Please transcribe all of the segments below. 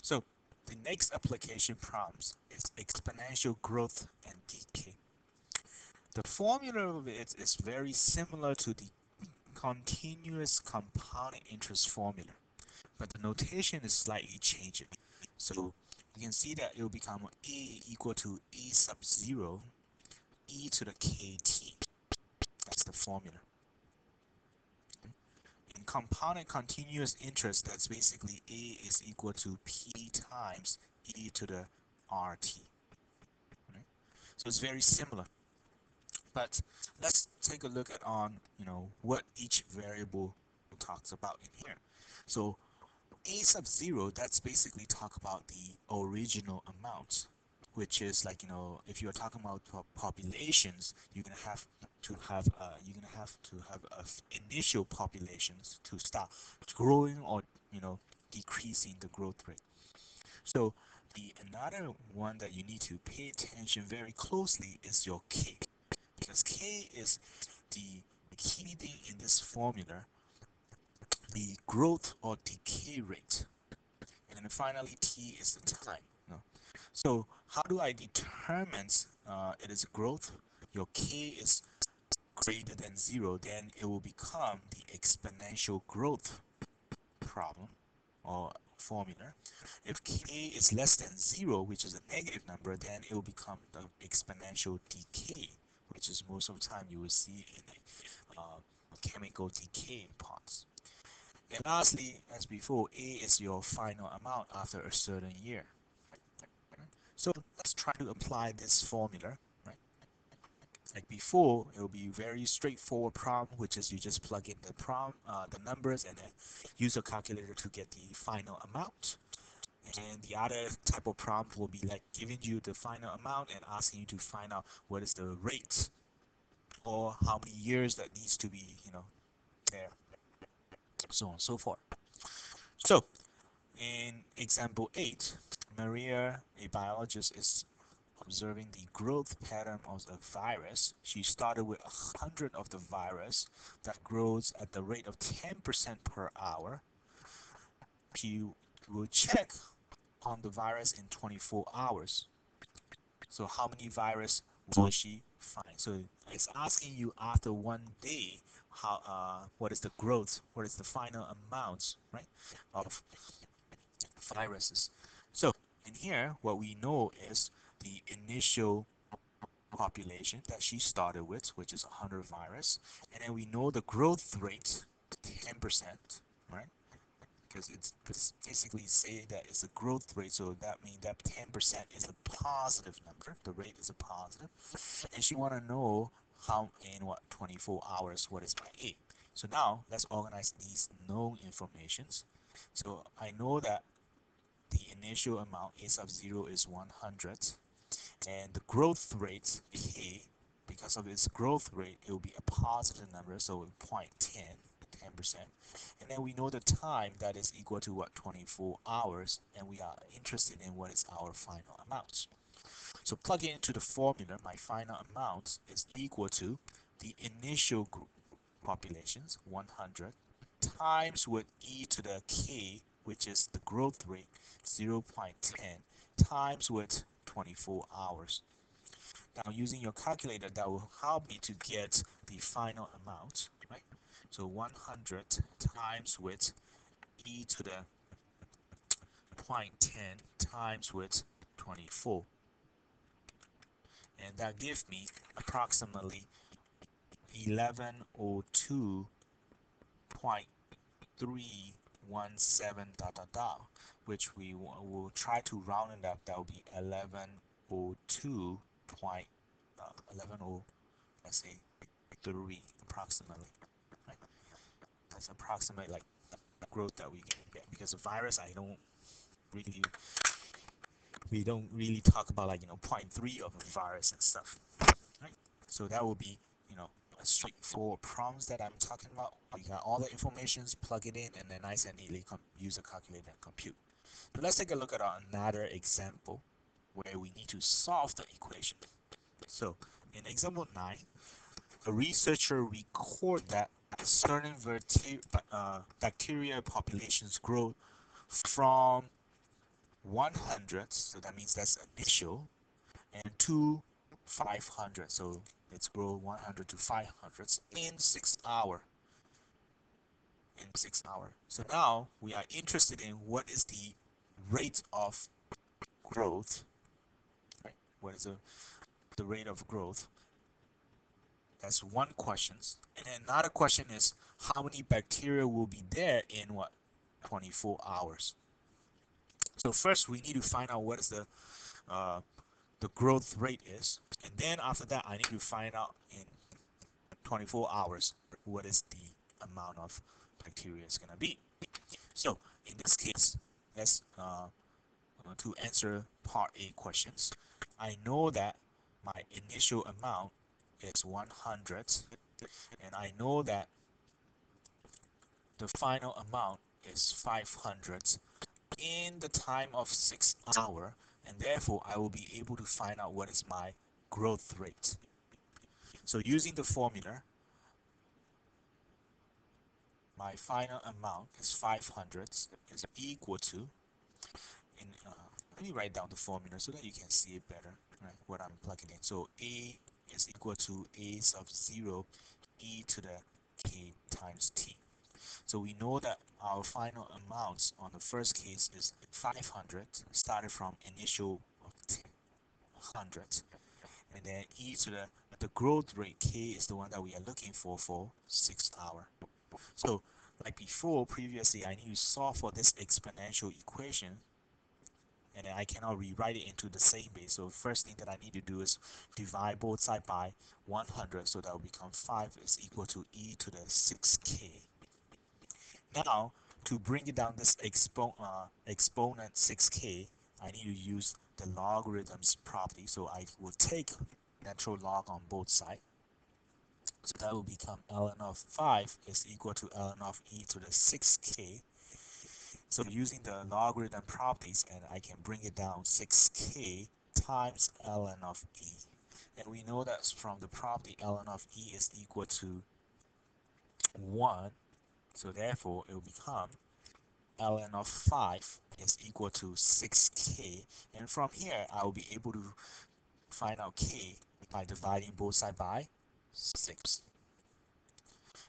So the next application problems is exponential growth and decay. The formula of it is very similar to the continuous compounding interest formula, but the notation is slightly changing. So you can see that it will become a equal to a sub 0 e to the kt. That's the formula. In compounded continuous interest, that's basically a is equal to p times e to the rt. Right? So it's very similar. But let's take a look at on what each variable talks about in here. So a sub 0, that's basically talk about the original amount, which is like, if you're talking about populations, you're gonna have to have initial populations to start growing or decreasing the growth rate. So the another one that you need to pay attention very closely is your k, because k is the key thing in this formula, the growth or decay rate. And then finally, t is the time. So how do I determine it is growth? Your k is greater than 0, then it will become the exponential growth problem or formula. If k is less than 0, which is a negative number, then it will become the exponential decay, which is most of the time you will see in the chemical decaying parts. And lastly, as before, a is your final amount after a certain year. So let's try to apply this formula. Right? Like before, it will be very straightforward problem, which is you just plug in the numbers, and then use a calculator to get the final amount. And the other type of problem will be like giving you the final amount and asking you to find out what is the rate or how many years that needs to be, there, so on and so forth. So in example 8, Maria, a biologist, is observing the growth pattern of the virus. She started with 100 of the virus that grows at the rate of 10% per hour. She will check on the virus in 24 hours. So how many virus will she find? So it's asking you after 1 day, what is the growth, what is the final amount, right, of viruses. So in here, what we know is the initial population that she started with, which is 100 virus, and then we know the growth rate, 10%, right? Because it's basically say that it's a growth rate, so that means that 10% is a positive number. The rate is a positive, and she want to know how in what 24 hours what is my A. So now let's organize these known informations. So I know that the initial amount A sub 0 is 100, and the growth rate K, because of its growth rate, it will be a positive number, so 0.10, 10%. And then we know the time, that is equal to what, 24 hours, and we are interested in what is our final amount. So plug it into the formula, my final amount is equal to the initial group populations, 100, times with e to the k, which is the growth rate, 0.10, times with 24 hours. Now using your calculator, that will help me to get the final amount, right? So 100 times with e to the 0.10 times with 24. And that gives me approximately 1102.317 dot dot dot, which we will try to round it up. That will be 1102 point 110, let's say 3 approximately. Right? That's approximate like growth that we can get, because the virus really we don't really talk about like 0.3 of a virus and stuff, right? So that will be a straightforward problems that I'm talking about. You got all the informations, plug it in, and then nice and neatly use a calculator and compute. So let's take a look at another example where we need to solve the equation. So in example 9, a researcher record that certain bacteria populations grow from 100, so that means that's initial, and 2 500. So let's grow 100 to 500 in 6 hours. So now we are interested in what is the rate of growth, right? What is the rate of growth? That's one question. And then another question is how many bacteria will be there in what? 24 hours. So first we need to find out what is the growth rate is, and then after that I need to find out in 24 hours what is the amount of bacteria is going to be. So in this case, let's to answer part A questions. I know that my initial amount is 100, and I know that the final amount is 500 in the time of 6 hours, and therefore I will be able to find out what is my growth rate. So using the formula, my final amount is 500 is equal to, let me write down the formula so that you can see it better, right, what I'm plugging in. So A is equal to A sub 0 e to the k times t. So we know that our final amounts on the first case is 500, started from initial of 100, and then e to the growth rate k is the one that we are looking for 6 hours. So like before, previously, I need to solve for this exponential equation, and then I cannot rewrite it into the same base. So first thing that I need to do is divide both sides by 100, so that will become 5 is equal to e to the 6k. Now, to bring it down this exponent 6k, I need to use the logarithms property. So I will take natural log on both sides. So that will become ln of 5 is equal to ln of e to the 6k. So using the logarithm properties, and I can bring it down 6k times ln of e. And we know that from the property ln of e is equal to 1. So therefore it will become ln of 5 is equal to 6k. And from here I will be able to find out k by dividing both sides by 6.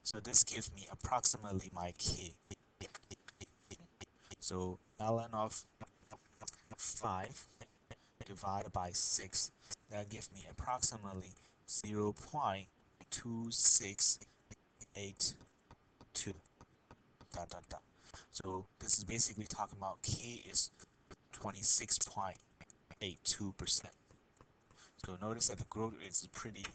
So this gives me approximately my k. So ln of 5 divided by 6, that gives me approximately 0.2682 dot dot dot. So this is basically talking about k is 26.82%. So notice that the growth is pretty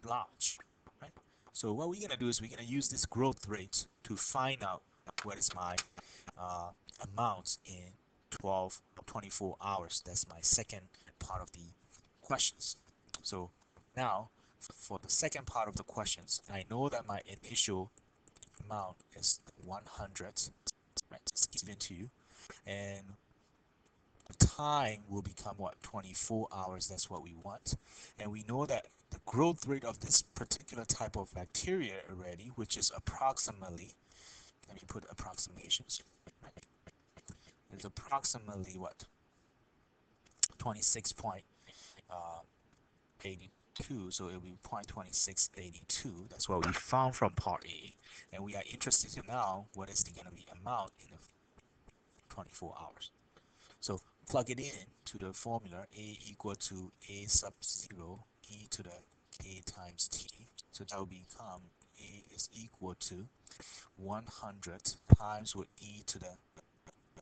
large, right? So what we're gonna do is we're gonna use this growth rate to find out what is my amount in 24 hours. That's my second part of the questions. So now for the second part of the questions, I know that my initial amount is 100, right? It's given to you, and time will become what? 24 hours. That's what we want. And we know that the growth rate of this particular type of bacteria already, which is approximately, let me put approximations, right? It's approximately what? 26.82, so it will be 0.2682. That's what we found from part A, and we are interested in now what is going to be amount in the 24 hours. So plug it in to the formula A equal to A sub 0 e to the k times t. So that will become A is equal to 100 times with e to the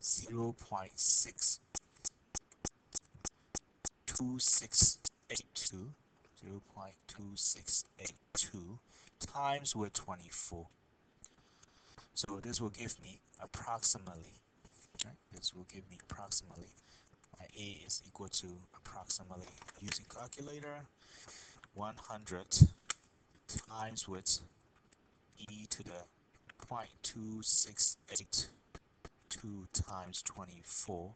0.2682 times with 24. So this will give me approximately, right? This will give me approximately, my A is equal to approximately, using calculator, 100 times with e to the 0.2682 times 24,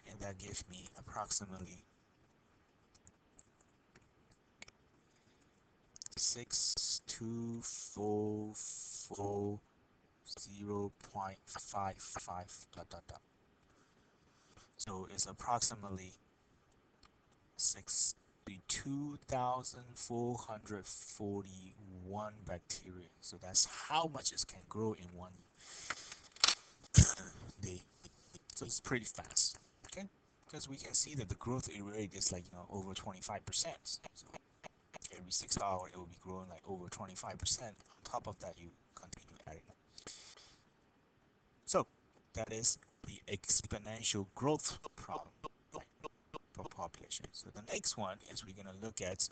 and that gives me approximately 6244 0.55 dot dot dot. So it's approximately 62,441 bacteria. So that's how much it can grow in one day. So it's pretty fast. Okay, because we can see that the growth rate is like over 25%. So every 6 hours it will be growing like over 25%. On top of that, you continue adding. So that is the exponential growth problem for population. So the next one is we're gonna look at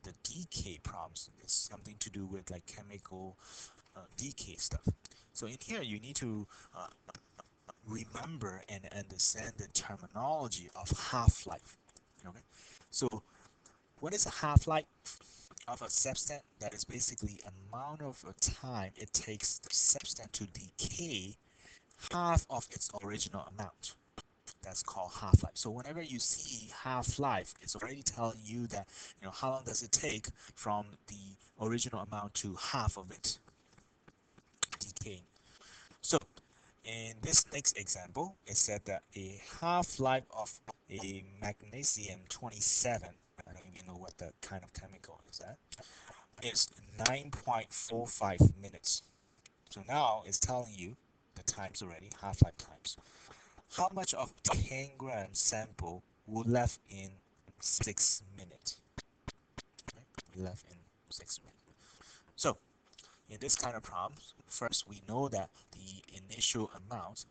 the decay problems. It's something to do with like chemical decay stuff. So in here you need to remember and understand the terminology of half-life. Okay, so what is a half-life of a substance? That is basically amount of time it takes the substance to decay half of its original amount. That's called half-life. So whenever you see half-life, it's already telling you that how long does it take from the original amount to half of it decaying. So in this next example, it said that a half-life of a magnesium 27, I don't even know what that kind of chemical is that, is 9.45 minutes. So now it's telling you the times already, half-life times. How much of 10-gram sample will left in 6 minutes? Okay, left in 6 minutes. So in this kind of problems, first we know that the initial amount,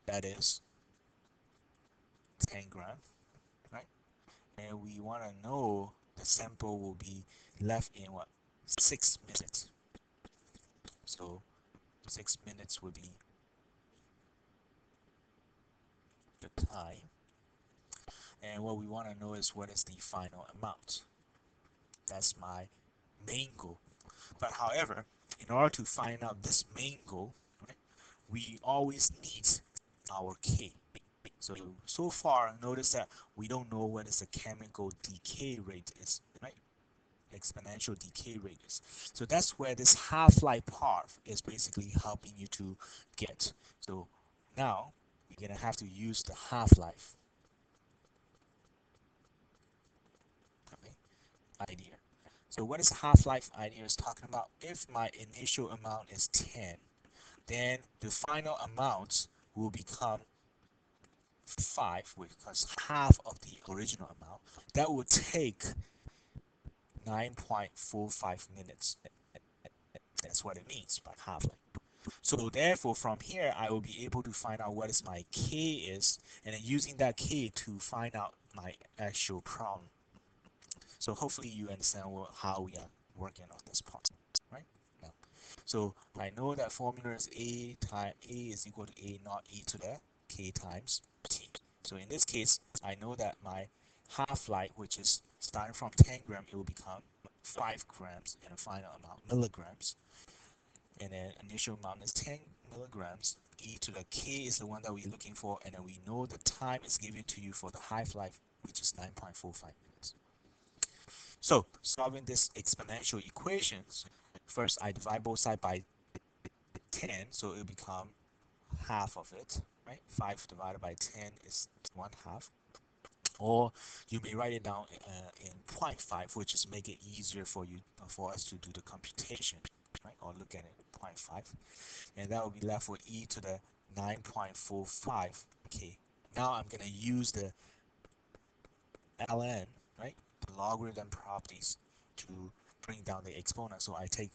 that is 10 gram, right? And we want to know the sample will be left in what? 6 minutes. So 6 minutes will be the time. And what we want to know is what is the final amount. That's my main goal. But however, in order to find out this main goal, right, we always need our K. So far, notice that we don't know what is the chemical decay rate is, right? Exponential decay rate is. So that's where this half-life part is basically helping you to get. So now you're gonna have to use the half-life, okay, idea. So what is half-life idea is talking about? If my initial amount is 10, then the final amount will become 5, because half of the original amount. That will take 9.45 minutes. That's what it means by half-life. So therefore, from here, I will be able to find out what is my K is, and then using that K to find out my actual problem. So hopefully you understand how we are working on this part, right? Now, so I know that formula is A is equal to A naught e to the K times T. So in this case, I know that my half-life, which is starting from 10 grams, it will become 5 grams, and the final amount milligrams. And then initial amount is 10 milligrams. E to the K is the one that we're looking for, and then we know the time is given to you for the half-life, which is 9.45 minutes. So solving this exponential equations, first I divide both sides by 10, so it will become half of it, right? 5 divided by 10 is 1/2. Or you may write it down in 0.5, which is make it easier for us to do the computation, right? Or look at it 0.5, and that will be left with e to the 9.45. Okay, now I'm gonna use the ln, right? The logarithm properties to bring down the exponent. So I take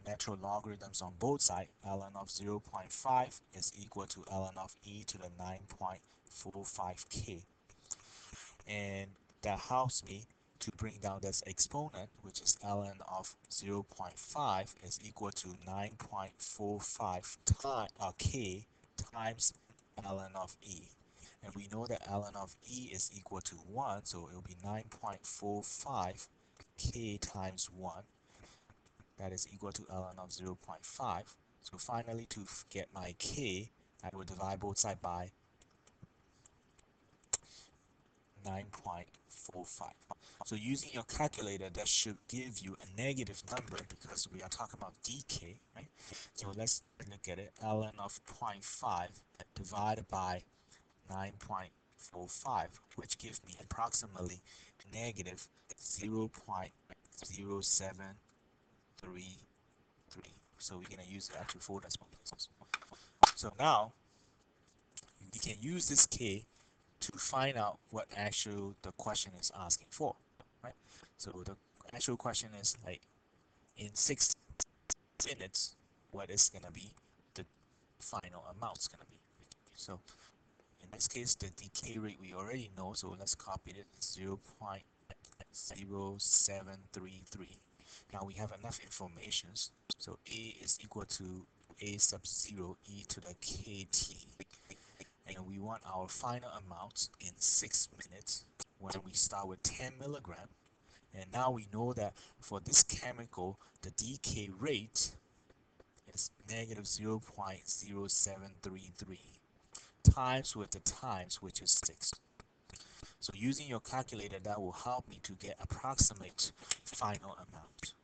natural logarithms on both sides. Ln of 0.5 is equal to ln of e to the 9.45k. And that helps me to bring down this exponent, which is ln of 0.5 is equal to 9.45 k times ln of e. And we know that ln of e is equal to 1, so it will be 9.45 k times 1. That is equal to ln of 0.5. So finally, to get my k, I will divide both sides by 9.45. 0.45. So using your calculator, that should give you a negative number because we are talking about decay, right? So let's look at it. ln of 0.5 divided by 9.45, which gives me approximately negative 0.0733. So we're going to use the actual 4 decimal places. So now we can use this k to find out what actual the question is asking for, right? So the actual question is like in 6 minutes, what is going to be the final amount's going to be. So in this case, the decay rate we already know, so let's copy it, 0.0733. Now we have enough information, so a is equal to a sub 0 e to the kt, and we want our final amount in 6 minutes when we start with 10 milligram. And now we know that for this chemical, the decay rate is negative 0.0733 times with the times, which is 6. So using your calculator, that will help me to get approximate final amount.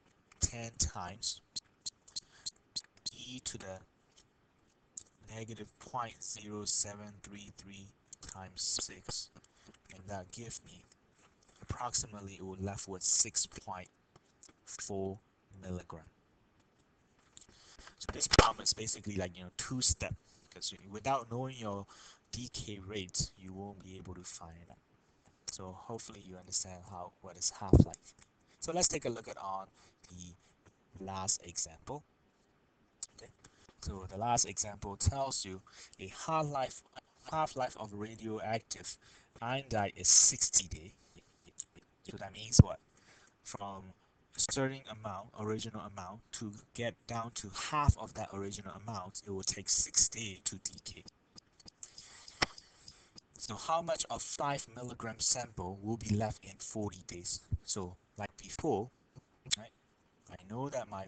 10 times e to the negative 0.0733 times 6, and that gives me approximately, it will left with 6.4 milligram. So this problem is basically like, two-step, because without knowing your decay rate, you won't be able to find it out. So hopefully you understand what is half-life. So let's take a look at on the last example. Okay. So the last example tells you a half-life of radioactive iodide is 60 days. So that means what? From a certain amount, original amount, to get down to half of that original amount, it will take 6 days to decay. So how much of 5 milligram sample will be left in 40 days? So like before, right? I know that my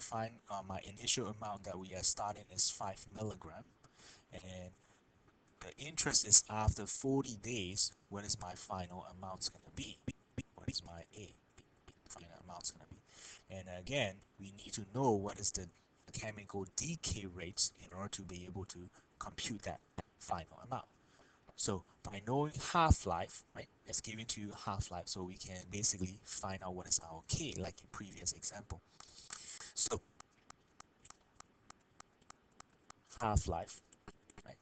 initial amount that we are starting is 5 milligram, and the interest is after 40 days. What is my final amount going to be? What is my A final amount going to be? And again, we need to know what is the chemical decay rates in order to be able to compute that final amount. So by knowing half-life, right, it's giving to you half-life, so we can basically find out what is our K, like in previous example. So half-life, right?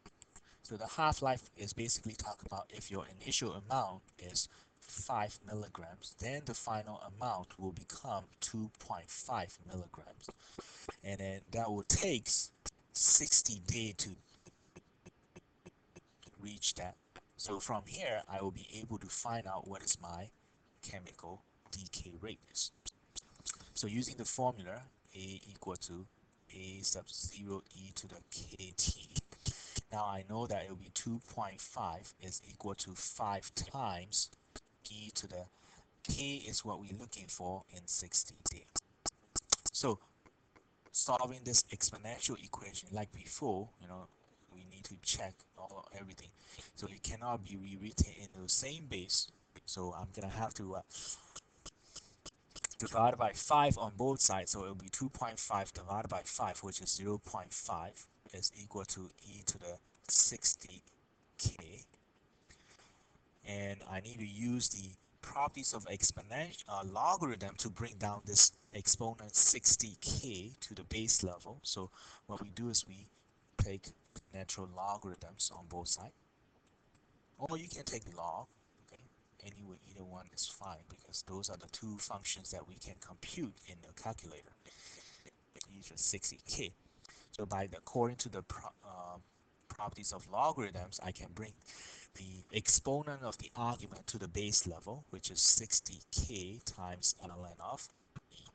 So the half-life is basically talking about if your initial amount is 5 milligrams, then the final amount will become 2.5 milligrams. And then that will take 60 days to reach that. So from here, I will be able to find out what is my chemical decay rate is. So using the formula, A equal to A sub 0 e to the kt. Now I know that it will be 2.5 is equal to 5 times e to the k is what we're looking for in 60 days. So solving this exponential equation like before, we need to check everything. So it cannot be rewritten in the same base. So I'm gonna have to divide by 5 on both sides. So it will be 2.5 divided by 5, which is 0.5, is equal to e to the 60k. And I need to use the properties of exponential logarithm to bring down this exponent 60k to the base level. So what we do is we take natural logarithms on both sides, or you can take log. Okay, anyway, either one is fine because those are the two functions that we can compute in the calculator. These are 60k. So according to the properties of logarithms, I can bring the exponent of the argument to the base level, which is 60k times ln of e.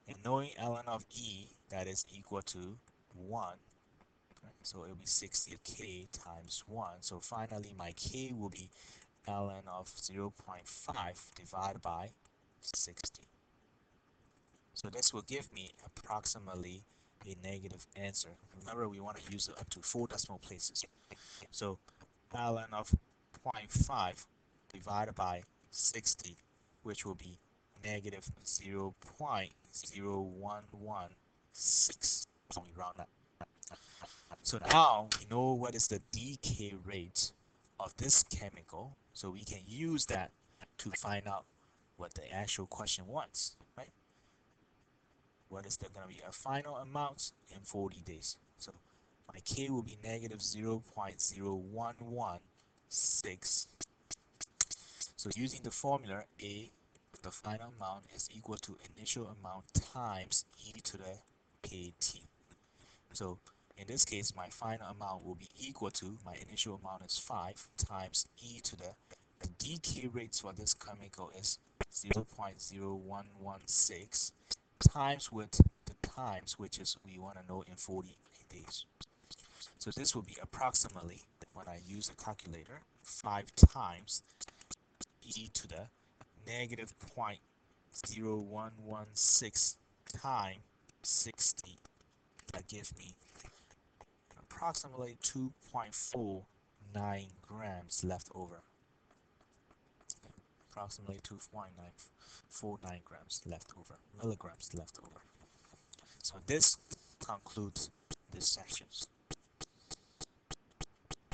And knowing ln of e, that is equal to 1. Right? So it will be 60k times 1. So finally, my k will be ln of 0.5 divided by 60. So this will give me approximately a negative answer. Remember, we want to use it up to 4 decimal places. So ln of 0.5 divided by 60, which will be negative 0.0116 when we round up. So now we know what is the decay rate of this chemical, so we can use that to find out what the actual question wants, right? What is going to be a final amount in 40 days? So my K will be negative 0.0116. So using the formula, A, the final amount is equal to initial amount times e to the kt. So in this case, my final amount will be equal to, my initial amount is 5 times e to the decay rates for this chemical is 0.0116 times with the times, which is we want to know in 40 days. So this will be approximately, when I use a calculator, 5 times e to the negative 0.0116 times 60. That gives me approximately 2.49 grams left over. Approximately 2.949 grams left over, milligrams left over. So this concludes this section.